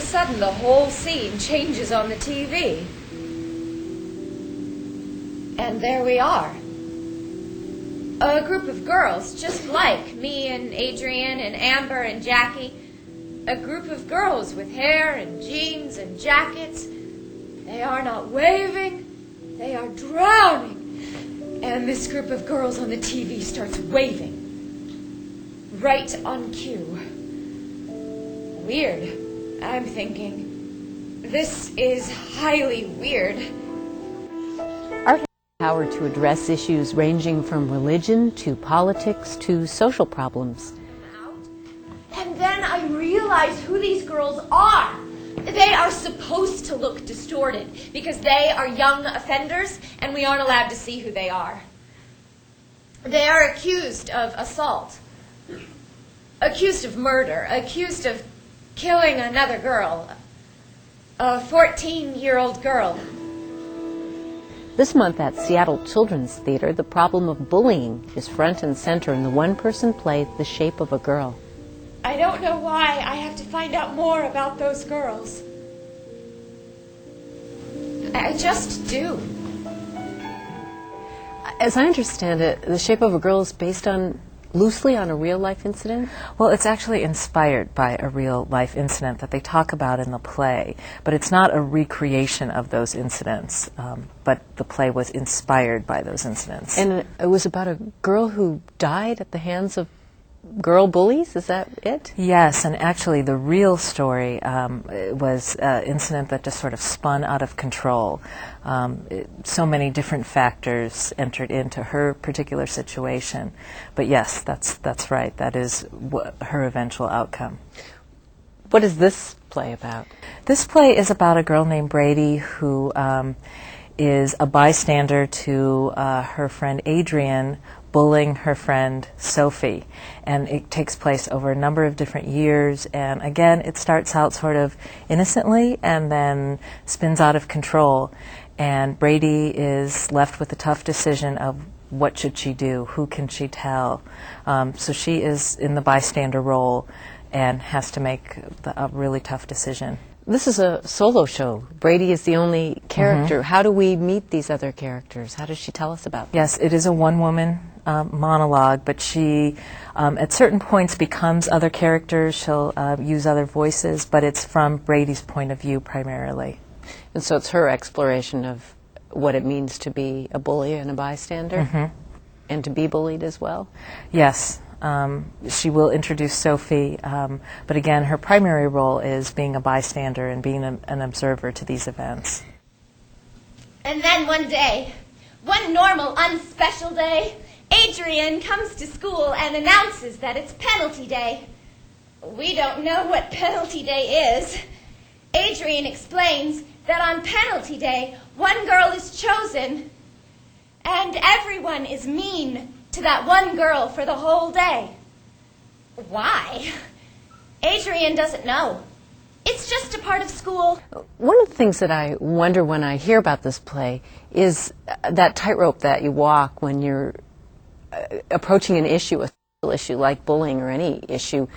a sudden the whole scene changes on the TV. And there we are. A group of girls, just like me and Adrian and Amber and Jackie. A group of girls with hair and jeans and jackets. They are not waving, they are drowning. And this group of girls on the TV starts waving. Right on cue. Weird, I'm thinking. This is highly weird. Art has the power to address issues ranging from religion to politics to social problems. And then I realize who these girls are. They are supposed to look distorted because they are young offenders and we aren't allowed to see who they are. They are accused of assault, accused of murder, accused of killing another girl, a 14-year-old girl. This month at Seattle Children's Theater, the problem of bullying is front and center in the one-person play, The Shape of a Girl. I don't know why I have to find out more about those girls. I just do. As I understand it, The Shape of a Girl is based loosely on a real-life incident? Well, it's actually inspired by a real-life incident that they talk about in the play, but it's not a recreation of those incidents, but the play was inspired by those incidents. And it was about a girl who died at the hands of girl bullies? Is that it? Yes, and actually the real story was an incident that just sort of spun out of control. So many different factors entered into her particular situation. But yes, that's right. That is her eventual outcome. What is this play about? This play is about a girl named Brady who is a bystander to her friend Adrian bullying her friend Sophie, and it takes place over a number of different years, and again it starts out sort of innocently and then spins out of control, and Brady is left with a tough decision of what should she do, who can she tell. So she is in the bystander role and has to make a really tough decision. This is a solo show. Brady is the only character. Mm-hmm. How do we meet these other characters? How does she tell us about them? Yes, it is a one-woman monologue, but she at certain points becomes other characters. She'll use other voices, but it's from Brady's point of view primarily. And so it's her exploration of what it means to be a bully and a bystander, mm-hmm. and to be bullied as well? Yes. She will introduce Sophie, but again, her primary role is being a bystander and being an observer to these events. And then one day, one normal, unspecial day, Adrian comes to school and announces that it's penalty day. We don't know what penalty day is. Adrian explains that on penalty day, one girl is chosen, and everyone is mean to that one girl for the whole day. Why? Adrian doesn't know. It's just a part of school. One of the things that I wonder when I hear about this play is that tightrope that you walk when you're approaching an issue, a social issue like bullying or any issue,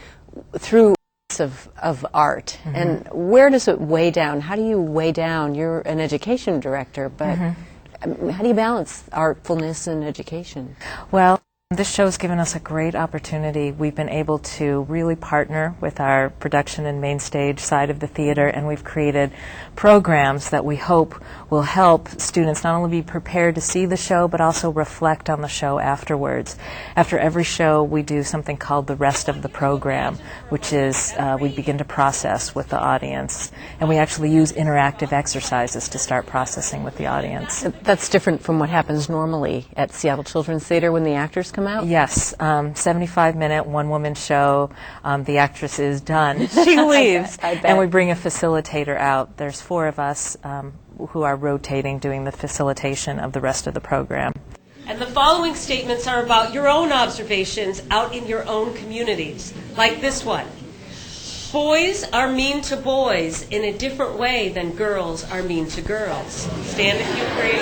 through of art. Mm-hmm. And where does it weigh down? How do you weigh down? You're an education director, but mm-hmm. how do you balance artfulness and education? Well, this show has given us a great opportunity. We've been able to really partner with our production and main stage side of the theater, and we've created programs that we hope will help students not only be prepared to see the show, but also reflect on the show afterwards. After every show, we do something called the rest of the program, which is we begin to process with the audience, and we actually use interactive exercises to start processing with the audience. That's different from what happens normally at Seattle Children's Theater when the actors come out? Yes, 75-minute one-woman show. The actress is done. She leaves, I bet. And we bring a facilitator out. There's 4 of us who are rotating, doing the facilitation of the rest of the program. And the following statements are about your own observations out in your own communities, like this one. Boys are mean to boys in a different way than girls are mean to girls. Stand if you agree.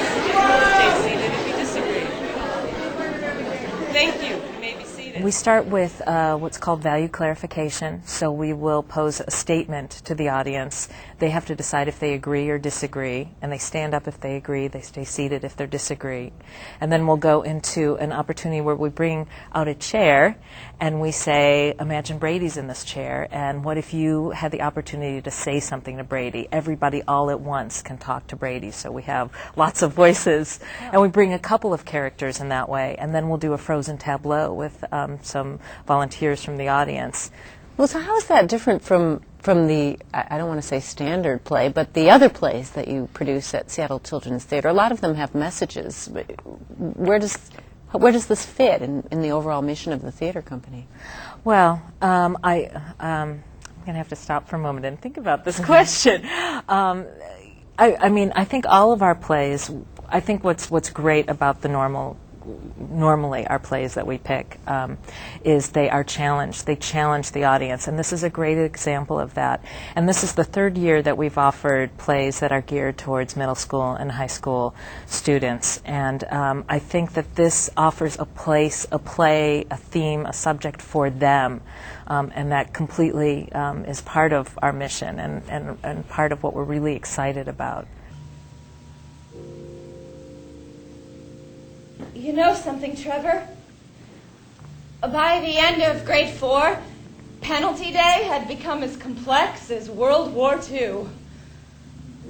Stay seated if you disagree. Thank you. You may be seated. We start with what's called value clarification. So we will pose a statement to the audience. They have to decide if they agree or disagree, and they stand up if they agree, they stay seated if they disagree. And then we'll go into an opportunity where we bring out a chair and we say, imagine Brady's in this chair, and what if you had the opportunity to say something to Brady? Everybody all at once can talk to Brady, so we have lots of voices. And we bring a couple of characters in that way, and then we'll do a frozen tableau with some volunteers from the audience. Well, so how is that different from the, I don't want to say standard play, but the other plays that you produce at Seattle Children's Theater? A lot of them have messages. Where does this fit in the overall mission of the theater company? Well, I'm going to have to stop for a moment and think about this question. I mean, I think all of our plays, I think what's great about the normally our plays that we pick is they are challenged. They challenge the audience, and this is a great example of that. And this is the third year that we've offered plays that are geared towards middle school and high school students. And I think that this offers a place, a play, a theme, a subject for them. And that completely is part of our mission and part of what we're really excited about. You know something, Trevor? By the end of grade 4, penalty day had become as complex as World War II.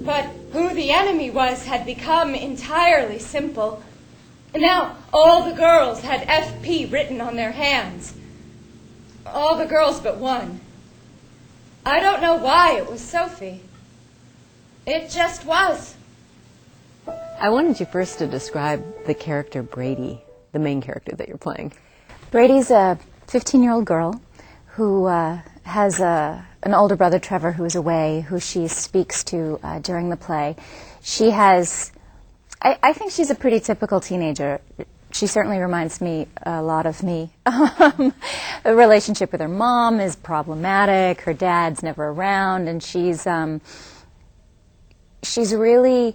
But who the enemy was had become entirely simple. Now all the girls had FP written on their hands. All the girls but one. I don't know why it was Sophie. It just was. I wanted you first to describe the character Brady, the main character that you're playing. Brady's a 15-year-old girl who has an older brother, Trevor, who is away, who she speaks to during the play. She has, I think she's a pretty typical teenager. She certainly reminds me a lot of me. The relationship with her mom is problematic. Her dad's never around, and she's really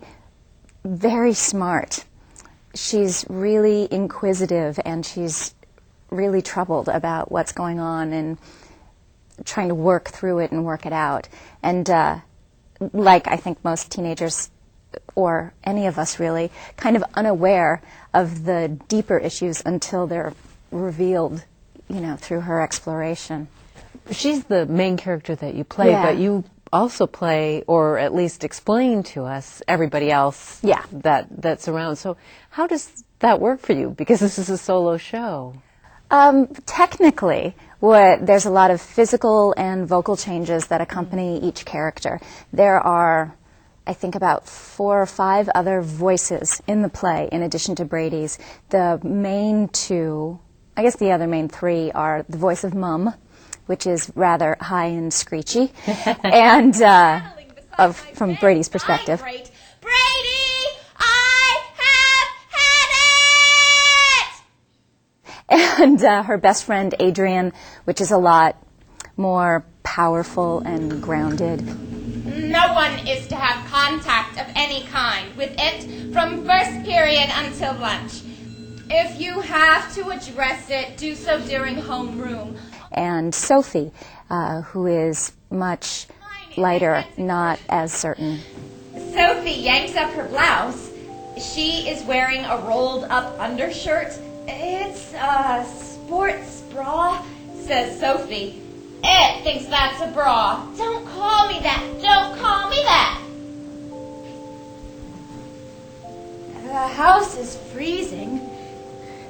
very smart. She's really inquisitive, and she's really troubled about what's going on and trying to work through it and work it out. And like I think most teenagers, or any of us really, kind of unaware of the deeper issues until they're revealed, you know, through her exploration. She's the main character that you play, Yeah. but you also play, or at least explain to us, everybody else that's around. So how does that work for you? Because this is a solo show. Technically, there's a lot of physical and vocal changes that accompany each character. There are, I think, about 4 or 5 other voices in the play in addition to Brady's. The main 2, I guess the other main 3 are the voice of Mum, which is rather high and screechy, and from Brady's perspective. Brady, I have had it! And her best friend, Adrian, which is a lot more powerful and grounded. No one is to have contact of any kind with it from first period until lunch. If you have to address it, do so during homeroom. And Sophie, who is much lighter, not as certain. Sophie yanks up her blouse. She is wearing a rolled-up undershirt. It's a sports bra, says Sophie. Ed thinks that's a bra. Don't call me that. Don't call me that. The house is freezing.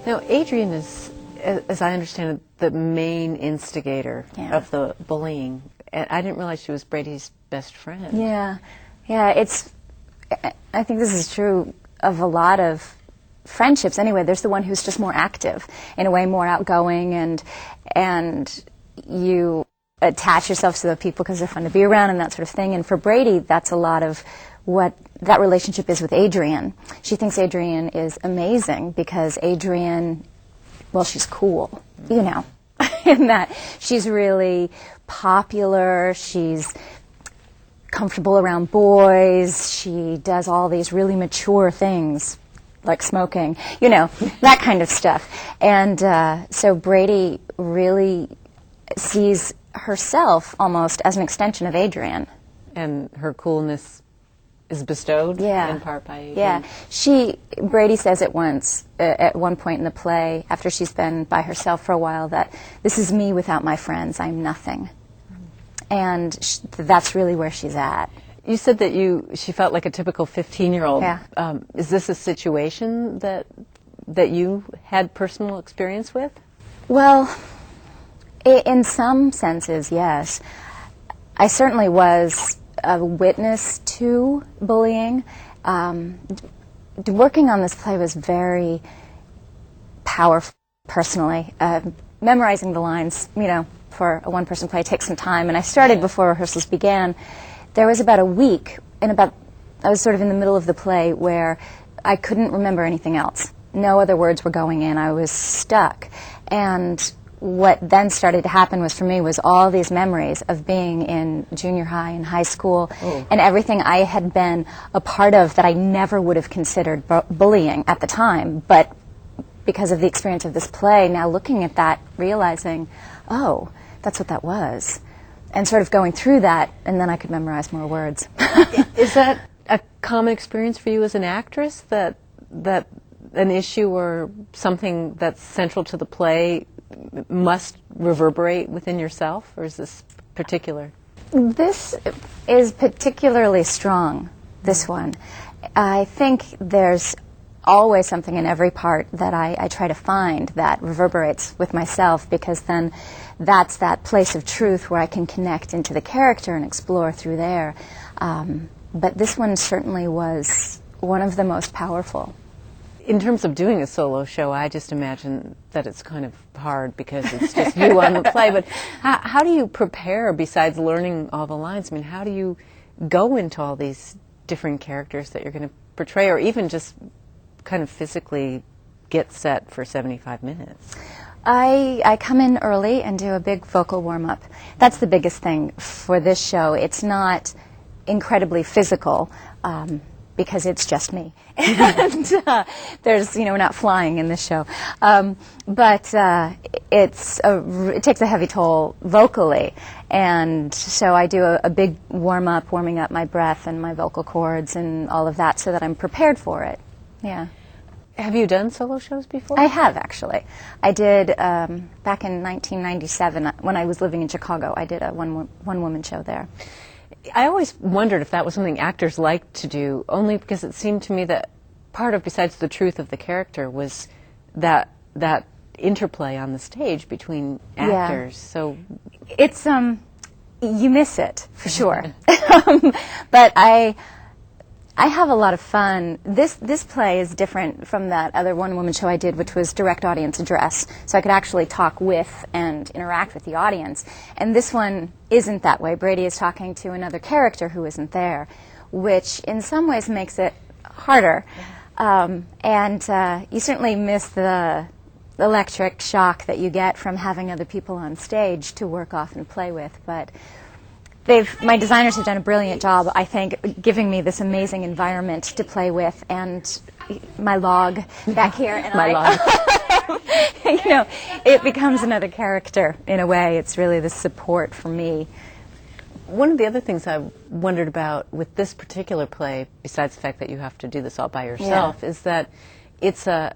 Now, Adrian is, as I understand it, the main instigator of the bullying. And I didn't realize she was Brady's best friend. Yeah, I think this is true of a lot of friendships anyway. There's the one who's just more active, in a way more outgoing, and you attach yourself to the people because they're fun to be around and that sort of thing. And for Brady, that's a lot of what that relationship is with Adrian. She thinks Adrian is amazing because Adrian, well, she's cool, you know, in that she's really popular, she's comfortable around boys, she does all these really mature things like smoking, you know, that kind of stuff. And so Brady really sees herself almost as an extension of Adrian. And her coolness is bestowed in part by Adrian. Yeah. Brady says it once, at one point in the play, after she's been by herself for a while, that this is me without my friends, I'm nothing. And that's really where she's at. You said that she felt like a typical 15-year-old. Yeah. Is this a situation that you had personal experience with? Well, in some senses, yes. I certainly was a witness to bullying. Working on this play was very powerful, personally. Memorizing the lines, you know, for a one-person play takes some time, and I started before rehearsals began. There was about a week, I was sort of in the middle of the play where I couldn't remember anything else. No other words were going in. I was stuck. And what then started to happen was, for me, was all these memories of being in junior high and high school and everything I had been a part of that I never would have considered bullying at the time. But because of the experience of this play, now looking at that, realizing, oh, that's what that was. And sort of going through that, and then I could memorize more words. Is that a common experience for you as an actress, that an issue or something that's central to the play must reverberate within yourself, or is this particular? This is particularly strong, this one. I think there's always something in every part that I try to find that reverberates with myself, because then that's that place of truth where I can connect into the character and explore through there. But this one certainly was one of the most powerful. In terms of doing a solo show, I just imagine that it's kind of hard because it's just you on the play. But how do you prepare, besides learning all the lines? I mean, how do you go into all these different characters that you're going to portray, or even just kind of physically get set for 75 minutes? I come in early and do a big vocal warm-up. That's the biggest thing for this show. It's not incredibly physical, because it's just me. And there's, you know, we're not flying in this show. But it takes a heavy toll vocally. And so I do a big warm-up, warming up my breath and my vocal cords and all of that so that I'm prepared for it. Yeah. Have you done solo shows before? I have, actually. I did, back in 1997, when I was living in Chicago, I did a one-woman show there. I always wondered if that was something actors liked to do, only because it seemed to me that part of, besides the truth of the character, was that interplay on the stage between actors. Yeah. So it's you miss it for sure. But I have a lot of fun. This play is different from that other one-woman show I did, which was direct audience address, so I could actually talk with and interact with the audience. And this one isn't that way. Brady is talking to another character who isn't there, which in some ways makes it harder. And you certainly miss the electric shock that you get from having other people on stage to work off and play with. But my designers have done a brilliant job, I think, giving me this amazing environment to play with, and my log back here. And my log. You know, it becomes another character in a way. It's really the support for me. One of the other things I wondered about with this particular play, besides the fact that you have to do this all by yourself, is that it's a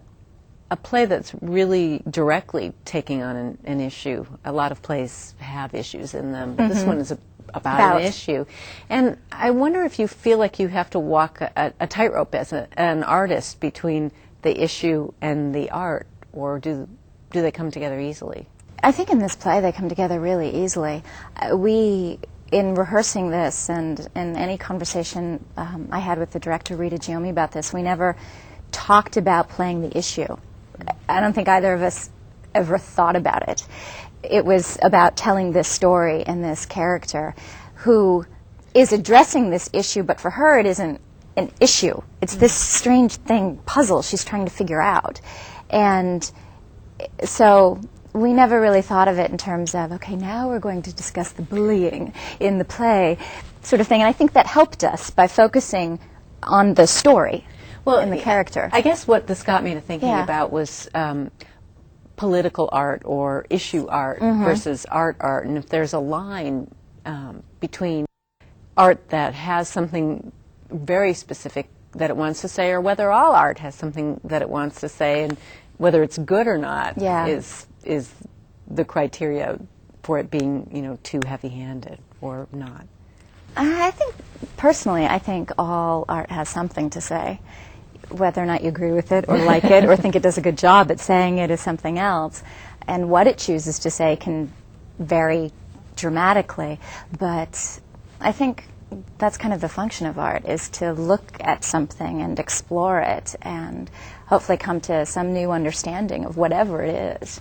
play that's really directly taking on an issue. A lot of plays have issues in them, but this one is about an issue. And I wonder if you feel like you have to walk a tightrope as an artist between the issue and the art, or do they come together easily? I think in this play they come together really easily. In rehearsing this and in any conversation I had with the director, Rita Giomi, about this, we never talked about playing the issue. I don't think either of us ever thought about it. It was about telling this story and this character who is addressing this issue, but for her it isn't an issue. It's this strange puzzle she's trying to figure out. And so we never really thought of it in terms of, okay, now we're going to discuss the bullying in the play, sort of thing. And I think that helped us by focusing on the story. in the character. I guess what this got me to thinking Yeah. about was political art or issue art versus art. And if there's a line between art that has something very specific that it wants to say, or whether all art has something that it wants to say, and whether it's good or not is the criteria for it being, too heavy-handed or not. I think, personally, I think all art has something to say. Whether or not you agree with it or like it or think it does a good job at saying it is something else. And what it chooses to say can vary dramatically. But I think that's kind of the function of art, is to look at something and explore it and hopefully come to some new understanding of whatever it is.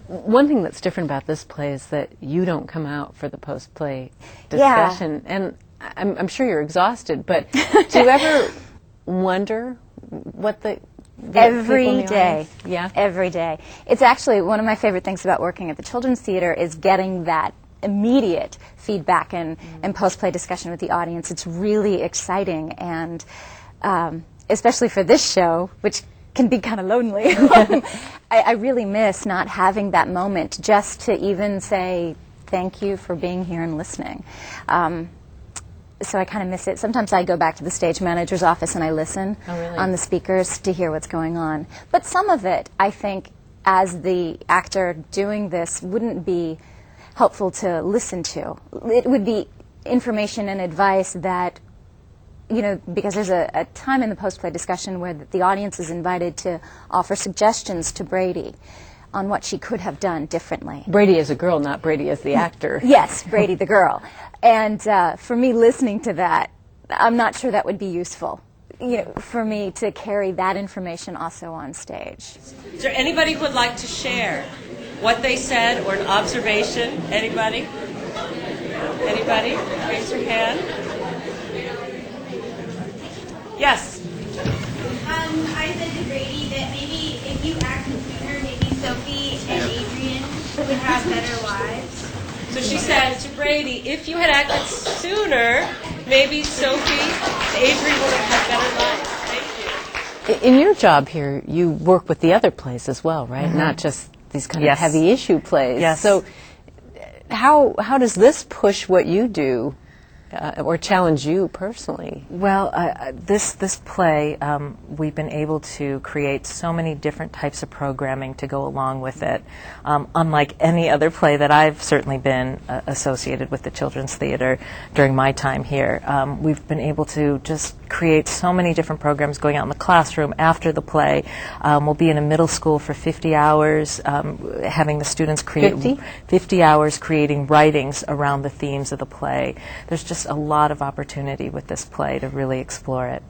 One thing that's different about this play is that you don't come out for the post-play discussion. And I'm sure you're exhausted, but do you ever wonder what the Every day. Yeah. Every day. It's actually one of my favorite things about working at the Children's Theater is getting that immediate feedback and post-play discussion with the audience. It's really exciting, and especially for this show, which can be kind of lonely. I really miss not having that moment just to even say thank you for being here and listening. So I kind of miss it. Sometimes I go back to the stage manager's office and I listen on the speakers to hear what's going on. But some of it, I think, as the actor doing this, wouldn't be helpful to listen to. It would be information and advice that, because there's a time in the post-play discussion where the audience is invited to offer suggestions to Brady on what she could have done differently. Brady as a girl, not Brady as the actor. Yes, Brady the girl. And for me, listening to that, I'm not sure that would be useful, for me to carry that information also on stage. Is there anybody who would like to share what they said or an observation? Anybody? Anybody? Raise your hand. Yes. I said to Brady that maybe if you acted sooner, maybe Sophie and Adrian would have better lives. So she said to Brady, if you had acted sooner, maybe Sophie and Adrian would have had better lives. Thank you. In your job here, you work with the other plays as well, right? Not just these kind of heavy issue plays. Yes. So how does this push what you do or challenge you personally? Well, this play, we've been able to create so many different types of programming to go along with it. Unlike any other play that I've certainly been associated with the Children's Theater during my time here, we've been able to just create so many different programs going out in the classroom after the play. We'll be in a middle school for 50 hours, having the students create 50 hours creating writings around the themes of the play. There's just a lot of opportunity with this play to really explore it.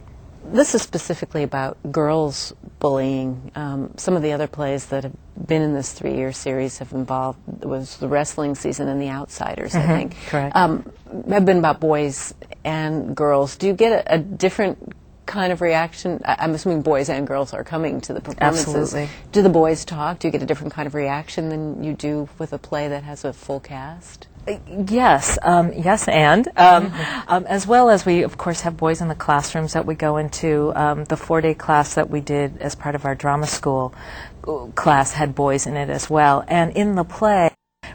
This is specifically about girls bullying. Some of the other plays that have been in this 3-year series have involved, was the wrestling season and The Outsiders, I think. Correct. Have been about boys and girls. Do you get a different kind of reaction? I'm assuming boys and girls are coming to the performances. Absolutely. Do the boys talk? Do you get a different kind of reaction than you do with a play that has a full cast? Yes, yes, and as well as we, of course, have boys in the classrooms that we go into. The 4-day class that we did as part of our drama school class had boys in it as well. And in the play,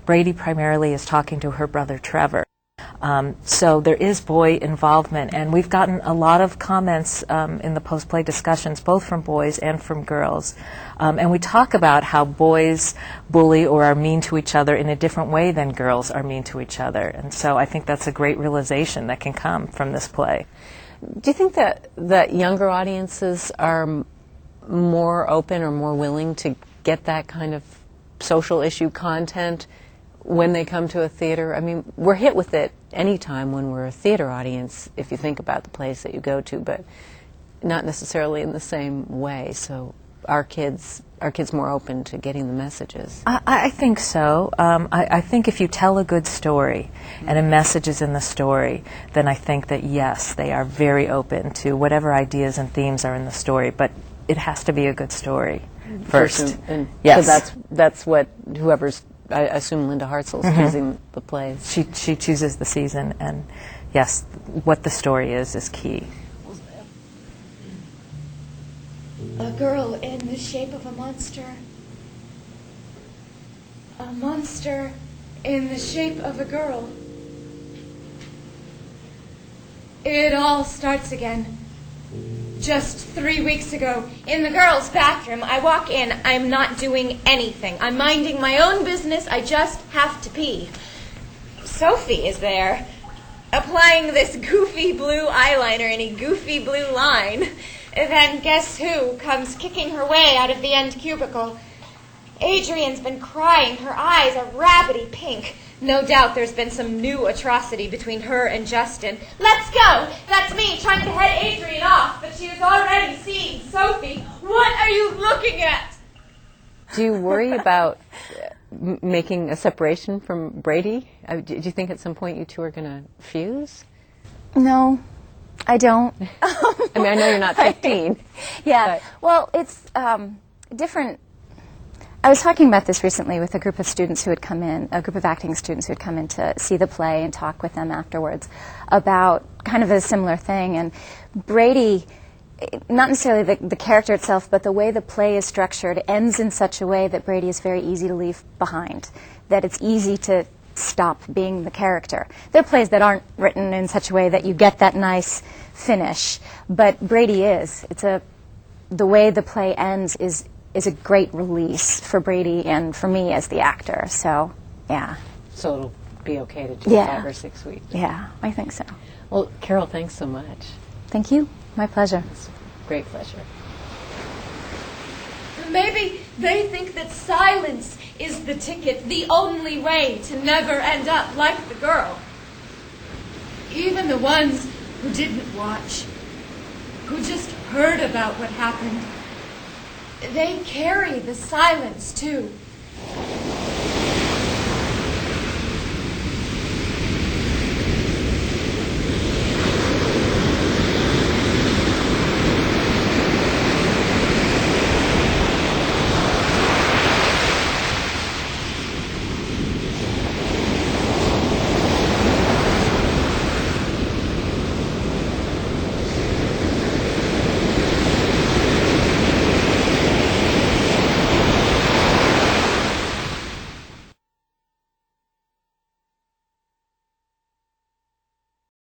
Brady primarily is talking to her brother Trevor. So there is boy involvement, and we've gotten a lot of comments in the post-play discussions, both from boys and from girls. And we talk about how boys bully or are mean to each other in a different way than girls are mean to each other. And so I think that's a great realization that can come from this play. Do you think that younger audiences are more open or more willing to get that kind of social issue content when they come to a theater? I mean, we're hit with it anytime when we're a theater audience, if you think about the plays that you go to, but not necessarily in the same way. So are kids more open to getting the messages? I think so. I think if you tell a good story and a message is in the story, then I think that, yes, they are very open to whatever ideas and themes are in the story, but it has to be a good story first. And yes. So that's what whoever's, I assume Linda Hartzell's choosing the plays. She chooses the season, and yes, what the story is key. A girl in the shape of a monster. A monster in the shape of a girl. It all starts again. Just 3 weeks ago, in the girls' bathroom, I walk in, I'm not doing anything. I'm minding my own business, I just have to pee. Sophie is there, applying this goofy blue eyeliner in a goofy blue line. Then guess who comes kicking her way out of the end cubicle? Adrian's been crying, her eyes are rabbity pink. No doubt there's been some new atrocity between her and Justin. Let's go! That's me trying to head Adrian off, but she was already seeing Sophie. What are you looking at? Do you worry about making a separation from Brady? Do you think at some point you two are going to fuse? No, I don't. I mean, I know you're not 15. Yeah, well, it's different. I was talking about this recently with a group of students who had come in, a group of acting students who had come in to see the play and talk with them afterwards about kind of a similar thing. And Brady, not necessarily the character itself, but the way the play is structured ends in such a way that Brady is very easy to leave behind, that it's easy to stop being the character. There are plays that aren't written in such a way that you get that nice finish, but Brady is. The way the play ends is a great release for Brady and for me as the actor. So, yeah. So it'll be okay to do 5 or 6 weeks. Yeah, I think so. Well, Carol, thanks so much. Thank you. My pleasure. It's a great pleasure. Maybe they think that silence is the ticket, the only way to never end up like the girl. Even the ones who didn't watch, who just heard about what happened, they carry the silence too.